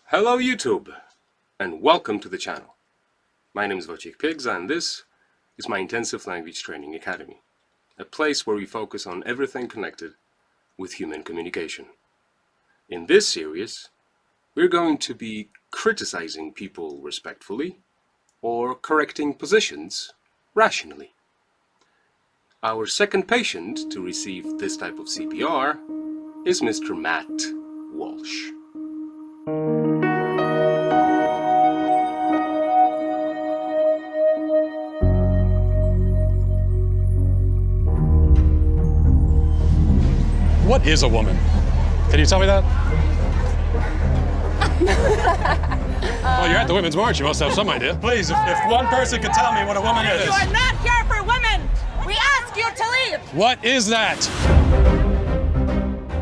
Hello YouTube, and welcome to the channel. My name is Wojciech Pigs, and this is my Intensive Language Training Academy, a place where we focus on everything connected with human communication. In this series, we're going to be criticizing people respectfully or correcting positions rationally. Our second patient to receive this type of CPR is Mr. Matt Walsh. What is a woman? Can you tell me that? Well, you're at the Women's March. You must have some idea. Please, if one person could tell me what a woman is. You are not here for women! We ask you to leave! What is that?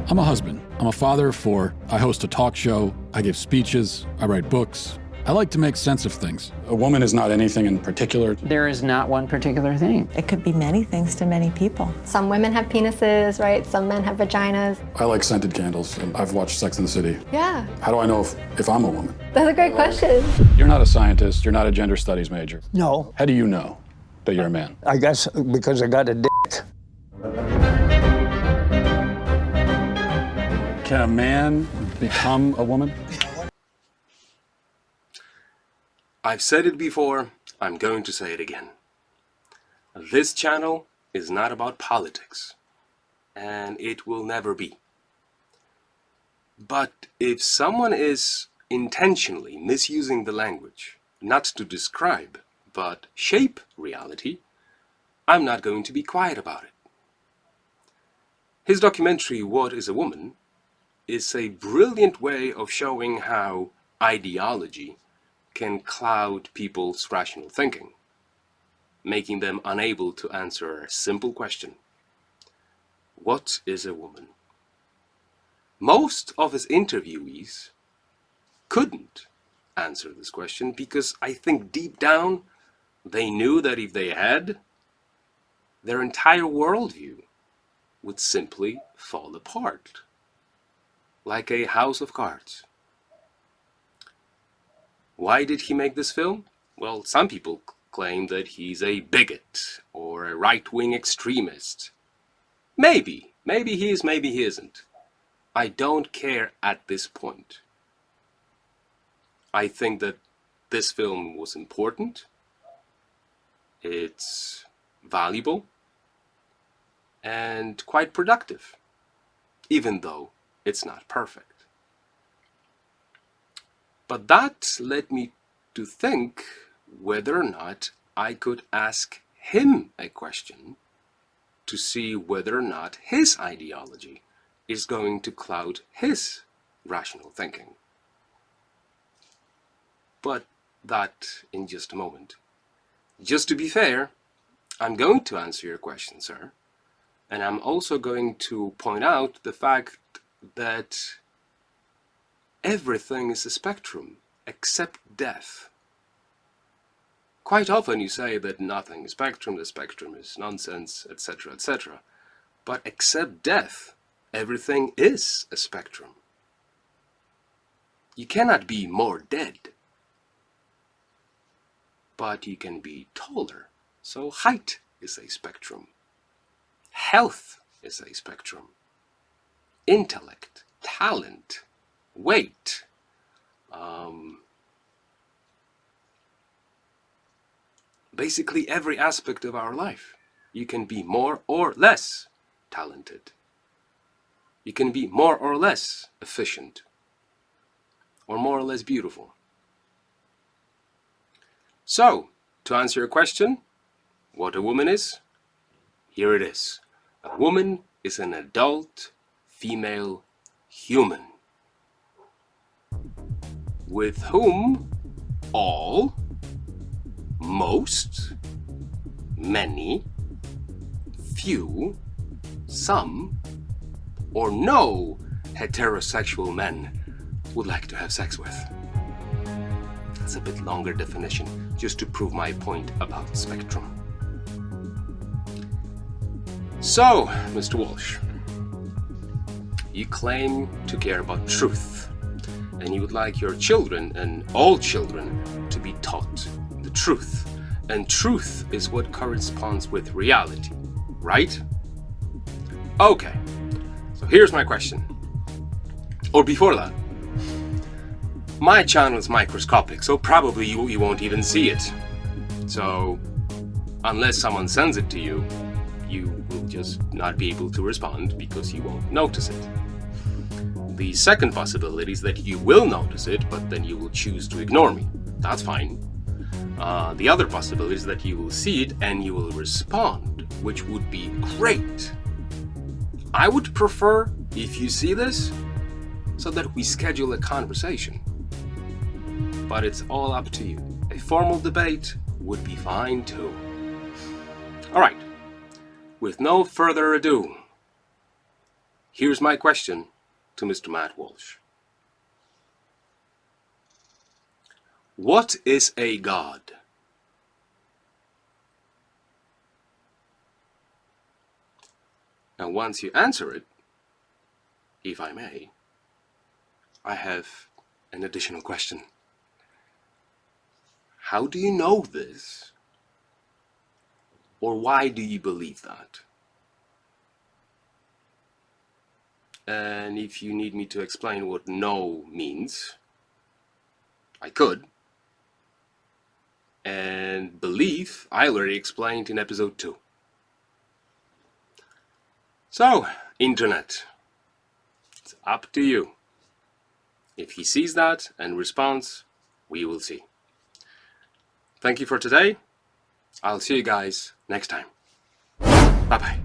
I'm a husband. I'm a father of four. I host a talk show. I give speeches. I write books. I like to make sense of things. A woman is not anything in particular. There is not one particular thing. It could be many things to many people. Some women have penises, right? Some men have vaginas. I like scented candles, and I've watched Sex and the City. Yeah, How do I know if I'm a woman? that's a great question. You're not a scientist. You're not a gender studies major. No, How do you know that you're a man? I guess because I got a dick. Can a man become a woman? I've said it before, I'm going to say it again. This channel is not about politics, and it will never be. But if someone is intentionally misusing the language, not to describe, but shape reality, I'm not going to be quiet about it. His documentary, What is a Woman?, is a brilliant way of showing how ideology can cloud people's rational thinking, making them unable to answer a simple question. What is a woman? Most of his interviewees couldn't answer this question because I think deep down they knew that if they had, their entire worldview would simply fall apart, like a house of cards. Why did he make this film? Well, some people claim that he's a bigot or a right-wing extremist. Maybe he is, maybe he isn't. I don't care at this point. I think that this film was important, it's valuable, and quite productive, even though it's not perfect. But that led me to think whether or not I could ask him a question to see whether or not his ideology is going to cloud his rational thinking. But that in just a moment. Just to be fair, I'm going to answer your question, sir, and I'm also going to point out the fact that everything is a spectrum, except death. Quite often you say that nothing is spectrum, the spectrum is nonsense, etc., etc. But except death, everything is a spectrum. You cannot be more dead, but you can be taller. So height is a spectrum. Health is a spectrum. Intellect, talent, weight, basically every aspect of our life. You can be more or less talented. You can be more or less efficient, or more or less beautiful. So, to answer your question, what a woman is, here it is. A woman is an adult female human, with whom all, most, many, few, some, or no heterosexual men would like to have sex with. That's a bit longer definition, just to prove my point about spectrum. So, Mr. Walsh, you claim to care about truth, and you would like your children and all children to be taught the truth. And truth is what corresponds with reality, right? Okay, so here's my question. Or before that, my channel is microscopic, so probably you won't even see it. So, unless someone sends it to you, you will just not be able to respond because you won't notice it. The second possibility is that you will notice it, but then you will choose to ignore me. That's fine. The other possibility is that you will see it and you will respond, which would be great. I would prefer if you see this so that we schedule a conversation. But it's all up to you. A formal debate would be fine too. Alright, with no further ado, here's my question to Mr. Matt Walsh. What is a god? And once you answer it, if I may, I have an additional question. How do you know this? Or why do you believe that? And if you need me to explain what know means, I could. And belief, I already explained in episode 2. So, internet, it's up to you. If he sees that and responds, we will see. Thank you for today. I'll see you guys next time. Bye-bye.